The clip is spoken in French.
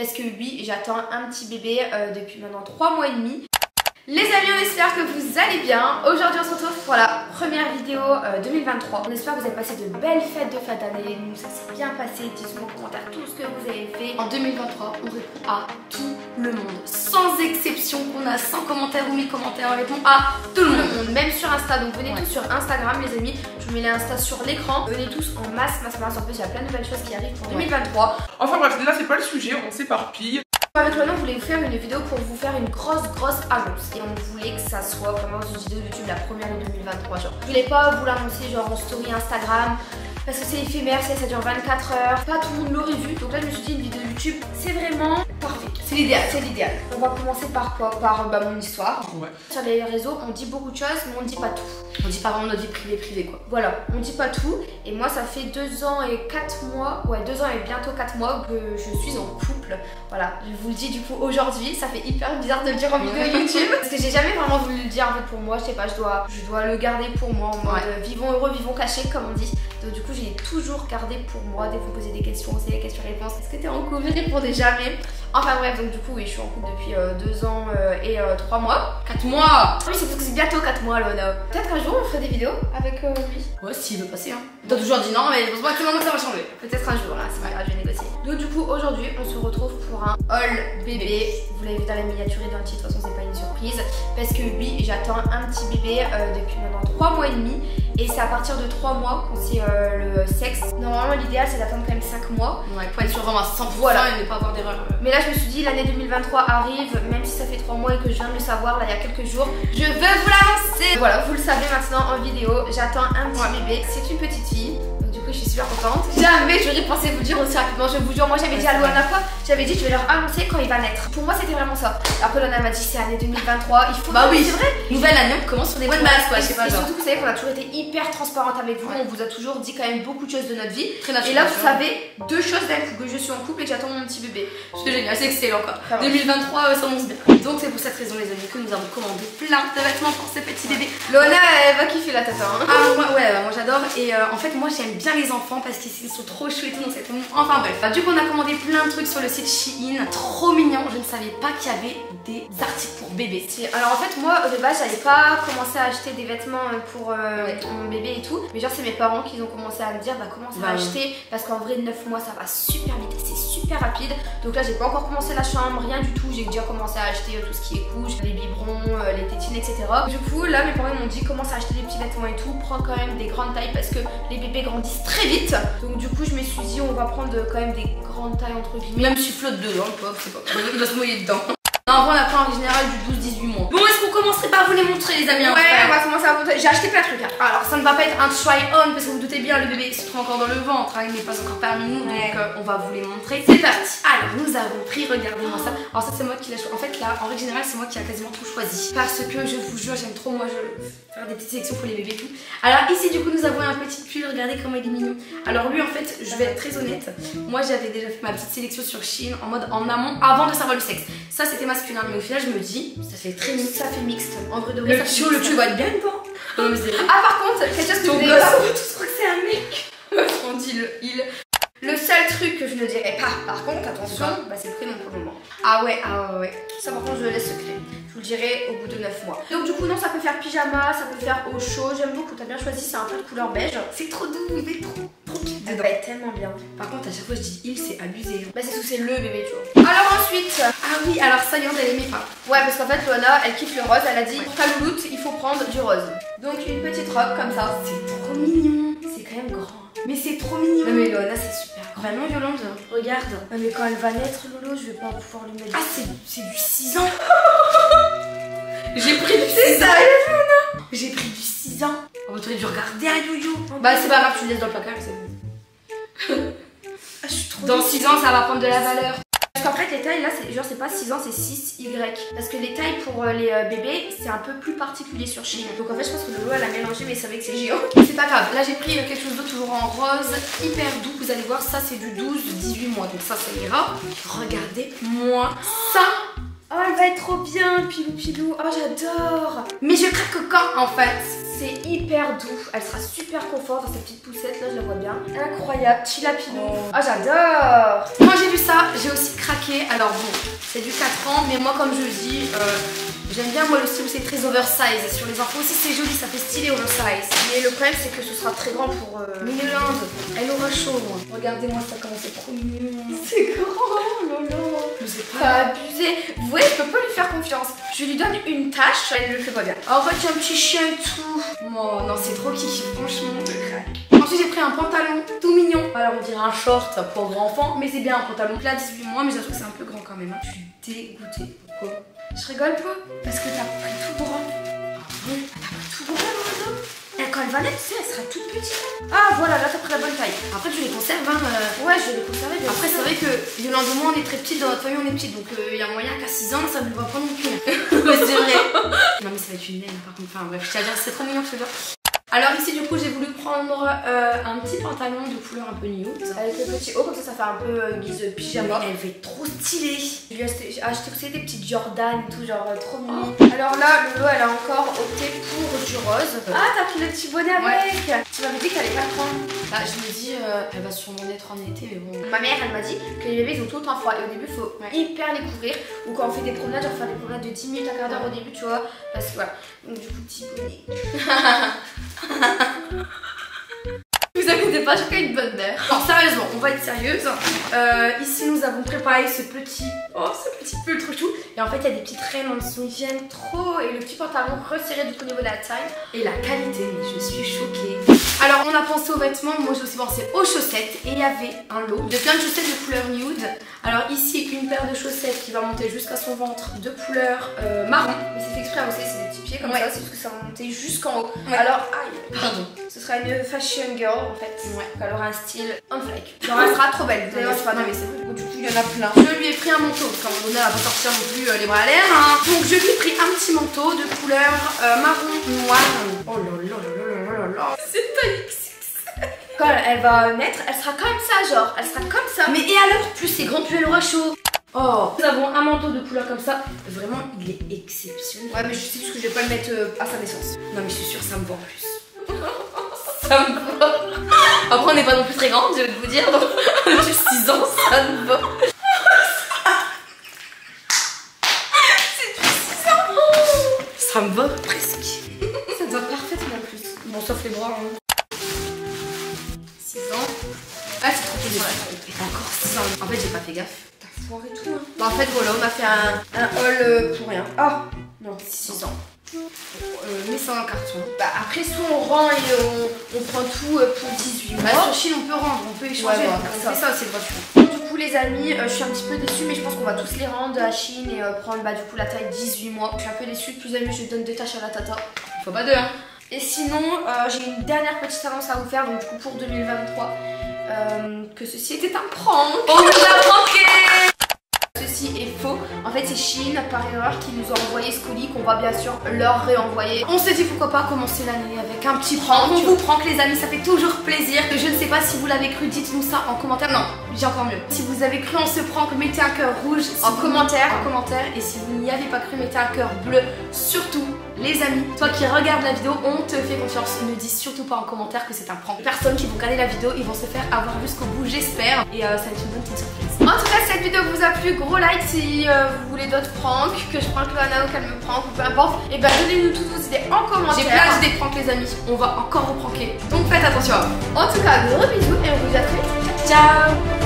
parce que oui, j'attends un petit bébé depuis maintenant 3 mois et demi. Les amis, on espère que vous allez bien. Aujourd'hui on se retrouve pour la première vidéo 2023. On espère que vous avez passé de belles fêtes de fin d'année. Nous ça s'est bien passé, dites-moi en commentaire tout ce que vous avez fait. En 2023 on répond à tout le monde, sans exception, qu'on a 100 commentaires ou 1000 commentaires, on répond à tout le monde, même sur Insta. Donc venez tous sur Instagram les amis, je vous mets les Insta sur l'écran. Venez tous en masse. En plus il y a plein de nouvelles choses qui arrivent pour 2023. Enfin bref, là c'est pas le sujet, on s'éparpille. Avec Loana, on voulait vous faire une vidéo pour vous faire une grosse annonce. Et on voulait que ça soit vraiment une vidéo YouTube la première de 2023. Genre. Je voulais pas vous l'annoncer genre en story Instagram parce que c'est éphémère, ça dure 24 heures. Pas tout le monde l'aurait vu. Donc là, je me suis dit une vidéo YouTube, c'est vraiment parfait. C'est l'idéal, c'est l'idéal. On va commencer par quoi? Par mon histoire. Ouais. Sur les réseaux, on dit beaucoup de choses, mais on dit pas tout. On dit pas vraiment notre vie privée quoi. Voilà, on dit pas tout. Et moi, ça fait 2 ans et 4 mois, ouais 2 ans et bientôt 4 mois que je suis en couple. Voilà, je vous le dis du coup aujourd'hui, ça fait hyper bizarre de le dire en vidéo YouTube. Parce que j'ai jamais vraiment voulu le dire en fait pour moi, je sais pas, je dois le garder pour moi en mode vivons heureux, vivons cachés comme on dit. Donc du coup, j'ai toujours gardé pour moi. Dès que vous posez des questions, c'est les questions-réponses. Est-ce que t'es en couple? Je répondais jamais. Enfin bref, donc du coup, oui, je suis en couple depuis 2 ans et 3 mois. 4 mois. Oui, c'est parce que c'est bientôt 4 mois, Loana. Peut-être qu'un jour, on ferait des vidéos avec lui. Ouais, s'il veut passer, hein. T'as toujours dit non, mais je pense pas que ça va changer. Peut-être un jour, là, c'est pas grave, je vais négocier. Donc du coup, aujourd'hui, on se retrouve pour un haul bébé. Vous l'avez vu dans la miniature et dans le titre, de toute façon, c'est pas une surprise. Parce que oui, j'attends un petit bébé depuis maintenant 3 mois et demi. Et c'est à partir de 3 mois qu'on sait le sexe. Normalement, l'idéal, c'est d'attendre quand même 5 mois. Ouais, pour être sûr vraiment à 100% et ne pas avoir d'erreur. Mais là, je me suis dit, l'année 2023 arrive, même si ça fait 3 mois et que je viens de le savoir, là, il y a quelques jours. Je veux vous l'annoncer. Voilà, vous le savez maintenant en vidéo. J'attends un petit bébé. C'est une petite fille. Donc, du coup, je suis super contente. Jamais j'aurais pensé vous dire aussi rapidement. Je vous jure, moi, j'avais dit à Loana quoi? J'avais dit, je vais leur annoncer quand il va naître. Pour moi, c'était vraiment ça. Alors que Loana m'a dit, c'est année 2023. Il faut. Bah oui, c'est vrai. Nouvelle année, on commence sur des bonnes bases, quoi. Je sais pas. Et surtout, vous savez qu'on a toujours été hyper transparente avec vous. On vous a toujours dit quand même beaucoup de choses de notre vie. Très naturel. Et là, vous savez 2 choses d'un coup, que je suis en couple et que j'attends mon petit bébé. C'est génial, c'est excellent quoi. 2023, ça monte bien. Donc c'est pour cette raison les amis que nous avons commandé plein de vêtements pour ce petit bébé. Loana, elle va kiffer la tata. Hein. Ah moi, moi j'adore. Et en fait moi j'aime bien les enfants parce qu'ils sont trop chouettes et tout. Donc c'est enfin bref. Du coup on a commandé plein de trucs sur le site Shein. Trop mignon. Je ne savais pas qu'il y avait des articles pour bébé. Alors en fait moi au début j'avais pas commencé à acheter des vêtements pour mon bébé et tout. Mais genre c'est mes parents qui ont commencé à me dire bah commence à acheter. Parce qu'en vrai 9 mois ça va super vite. C'est super rapide. Donc là j'ai pas encore commencé la chambre, rien du tout. J'ai déjà commencé à acheter tout ce qui est couche, les biberons, les tétines, etc. Du coup là mes parents m'ont dit commence à acheter des petits vêtements et tout. Prends quand même des grandes tailles parce que les bébés grandissent très vite. Donc du coup je me suis dit on va prendre quand même des grandes tailles entre guillemets. Même si flotte dedans, c'est pas. Il va se mouiller dedans. Non, on a pris en général du 12-18 mois. Bon, est-ce qu'on commencerait par vous les montrer les amis? Ouais, on va commencer à vous montrer. J'ai acheté plein de trucs. Hein. Alors, ça ne va pas être un try on parce que vous doutez bien, le bébé se trouve encore dans le ventre. Hein, il n'est pas encore parmi nous, donc on va vous les montrer. C'est parti. Alors, nous avons pris, regardez-moi ça. Alors, ça, c'est moi qui l'ai choisi. En fait, là, en règle générale, c'est moi qui a quasiment tout choisi. Parce que je vous jure, j'aime trop, moi, faire des petites sélections pour les bébés et tout. Alors, ici, du coup, nous avons un petit pull. Regardez comment il est mignon. Alors, lui, en fait, je vais être très honnête. Moi, j'avais déjà fait ma petite sélection sur Shein en mode en amont avant de savoir le sexe. Ça, c'était masculin, mais au final, je me dis, ça fait très mixte, ça fait mixte. En vrai de vrai, le tu vois bien pas. Ah, par contre, quelque chose que je ne sais pas. Je crois que c'est un mec. On dit le il. Le seul truc que je ne dirais pas, par contre, attention, bah c'est le prénom pour le moment. Ah ouais. Ça par contre je le laisse secret. Je vous le dirai au bout de 9 mois. Donc du coup non, ça peut faire pyjama, ça peut faire au chaud. J'aime beaucoup, t'as bien choisi, c'est un peu de couleur beige. C'est trop doux, il est trop cute. Ça va être tellement bien. Par contre à chaque fois je dis il, c'est abusé. Bah c'est tout, c'est le bébé tu vois. Alors ensuite, ah oui, alors ça y est, elle aimait pas. Ouais parce qu'en fait Loana, elle kiffe le rose, elle a dit pour ta louloute, il faut prendre du rose. Donc une petite robe comme ça. C'est trop mignon. C'est quand même grand. Mais c'est trop mignon. Non mais Loana c'est super grand. Vraiment violente. Regarde. Non mais quand elle va naître Lolo, je vais pas pouvoir lui mettre. Ah c'est du 6 ans. J'ai pris du 6 ans. J'ai pris du 6 ans. On va dû regarder un yo-yo. Bah c'est pas grave, tu le laisses dans le placard, c'est bon. Ah, je suis trop dans 6 ans ça va prendre de la valeur. Parce qu'en fait les tailles là c'est pas 6 ans, c'est 6Y. Parce que les tailles pour les bébés c'est un peu plus particulier sur Shein. Donc en fait je pense que Lolo elle a mélangé mais c'est vrai que c'est géant. C'est pas grave, là j'ai pris quelque chose d'autre toujours en rose, hyper doux. Vous allez voir ça c'est du 12-18 mois donc ça ira. Regardez-moi ça. Oh elle va être trop bien, pilou pilou. Oh j'adore. Mais je craque quand en fait. c'est hyper doux. Elle sera super confort dans cette petite poussette là, je la vois bien. Incroyable, Chilapino. Ah j'adore. Quand j'ai vu ça, j'ai aussi craqué. Alors bon, c'est du 4 ans, mais moi comme je dis, j'aime bien moi le style, c'est très oversize. Sur les enfants aussi c'est joli, ça fait stylé oversize. Mais le problème c'est que ce sera très grand pour Mineland. Elle aura chaud. Regardez-moi ça comment c'est trop mignon. C'est grand, lolo. Mais c'est pas abusé. Vous voyez, je peux pas lui faire confiance. Je lui donne une tâche, elle le fait pas bien. En fait, il y a un petit chien et tout. Oh non, c'est trop kiki, franchement, je craque. Ensuite, j'ai pris un pantalon tout mignon. Alors, on dirait un short pour grand enfant, mais c'est bien un pantalon. Là, 18 mois, mais j'avoue que c'est un peu grand quand même. Hein. Je suis dégoûtée. Pourquoi? Je rigole pas. Parce que t'as pris tout grand. Ah oui, t'as pris tout grand, Lorenzo. Et quand elle va naître, tu sais, elle sera toute petite. Ah voilà, là t'as pris la bonne taille. Après tu les conserves, hein. Ouais, je vais les conserver. Après c'est vrai que Yolande et moi on est très petites, dans notre famille on est petites. Donc il y a moyen qu'à 6 ans ça ne va pas non plus. Ouais, c'est vrai. Non mais ça va être une naine par contre. Enfin bref, je tiens à dire, c'est trop mignon, je te jure. Alors ici du coup j'ai voulu prendre un petit pantalon de couleur un peu nude avec le petit haut, comme ça ça fait un peu guise pyjama. Elle fait trop stylée. J'ai acheté aussi des petites Jordan et tout, genre trop mignon. Alors là Lolo elle a encore opté pour du rose. Ah t'as pris le petit bonnet avec. Tu m'avais dit qu'elle allait pas le prendre. Bah je me dis elle va sûrement naître en été mais bon. Ma mère elle m'a dit que les bébés ils ont tout le temps froid et au début il faut hyper les couvrir. Ou quand on fait des promenades, genre faire des promenades de 10 minutes à quart d'heure au début tu vois. Parce que voilà. Donc du coup petit bonnet. Vous inquiétez pas, j'ai quand même une bonne mère. Alors sérieusement, on va être sérieuse. Ici nous avons préparé ce petit pull trop chou. Et en fait il y a des petites rênes en dessous, ils viennent trop. Et le petit pantalon resserré du coup au niveau de la taille. Et la qualité, mais je suis choquée. Alors on a pensé aux vêtements, moi j'ai aussi pensé aux chaussettes. Et il y avait un lot de plein de chaussettes de couleur nude. Alors ici une paire de chaussettes qui va monter jusqu'à son ventre de couleur marron. Mais c'est fait exprès aussi, c'est des petits pieds comme ça, c'est parce que ça va monter jusqu'en haut. Alors, aïe, pardon. Ce sera une fashion girl en fait. Ouais. Elle aura un style on fleek. Genre elle sera trop belle. D'ailleurs c'est pas non mais c'est vrai. Du coup il y en a plein. Je lui ai pris un manteau parce qu'à un moment donné elle va pas sortir non plus les bras à l'air. Hein. Donc je lui ai pris un petit manteau de couleur marron noir. Oh là là là là là là. C'est pas XXL. Quand elle va naître, elle sera comme ça genre. Elle sera comme ça. Mais et alors plus c'est grand plus elle aura chaud. Oh, nous avons un manteau de couleur comme ça. Vraiment il est exceptionnel. Ouais mais je sais juste que je vais pas le mettre à sa naissance. Non mais je suis sûre ça me va en plus. Ça me va. Après on n'est pas non plus très grande, je vais vous dire, donc on a juste 6 ans, ça me va. C'est du 6 ans. Ça me va presque. Ça te va parfaitement en plus. Bon sauf les bras. Hein. 6 ans. Ah c'est trop cool. Encore 6 ans. En fait j'ai pas fait gaffe. T'as foiré tout hein. Bah en fait voilà on a fait un haul pour rien. Ah non 6 ans. Mais c'est un carton. Bah après soit on rend et on prend tout pour 18 mois. Bah, sur Chine on peut rendre, on peut échanger. On fait ça aussi le voiture. Du coup les amis, je suis un petit peu déçue mais je pense qu'on va tous les rendre à Chine et prendre bah, du coup la taille 18 mois. Je suis un peu déçue, plus amis je donne des tâches à la tata. Faut pas deux hein. Et sinon j'ai une dernière petite annonce à vous faire donc du coup pour 2023 que ceci était un prank. On nous a pranké. Ceci est faux. En fait, c'est Shein par erreur qui nous a envoyé ce colis qu'on va bien sûr leur réenvoyer. On s'est dit pourquoi pas commencer l'année avec un petit prank. On vous prank les amis, ça fait toujours plaisir. Je ne sais pas si vous l'avez cru, dites-nous ça en commentaire. Non, j'ai encore mieux. Si vous avez cru en ce prank, mettez un cœur rouge en commentaire. Et si vous n'y avez pas cru, mettez un cœur bleu. Surtout, les amis, toi qui regardes la vidéo, on te fait confiance. Ne dis surtout pas en commentaire que c'est un prank. Les personnes qui vont regarder la vidéo, ils vont se faire avoir jusqu'au bout, j'espère. Et ça va être une bonne petite surprise. En tout cas, cette vidéo vous a plu, gros like si vous voulez d'autres pranks, que je prank Loana ou qu'elle me prank ou peu importe. Et bah donnez-nous toutes vos idées en commentaire. J'ai plein d'idées pranks les amis, on va encore vous pranker. Donc faites attention. En tout cas, gros bisous et on vous dit à très vite. Ciao.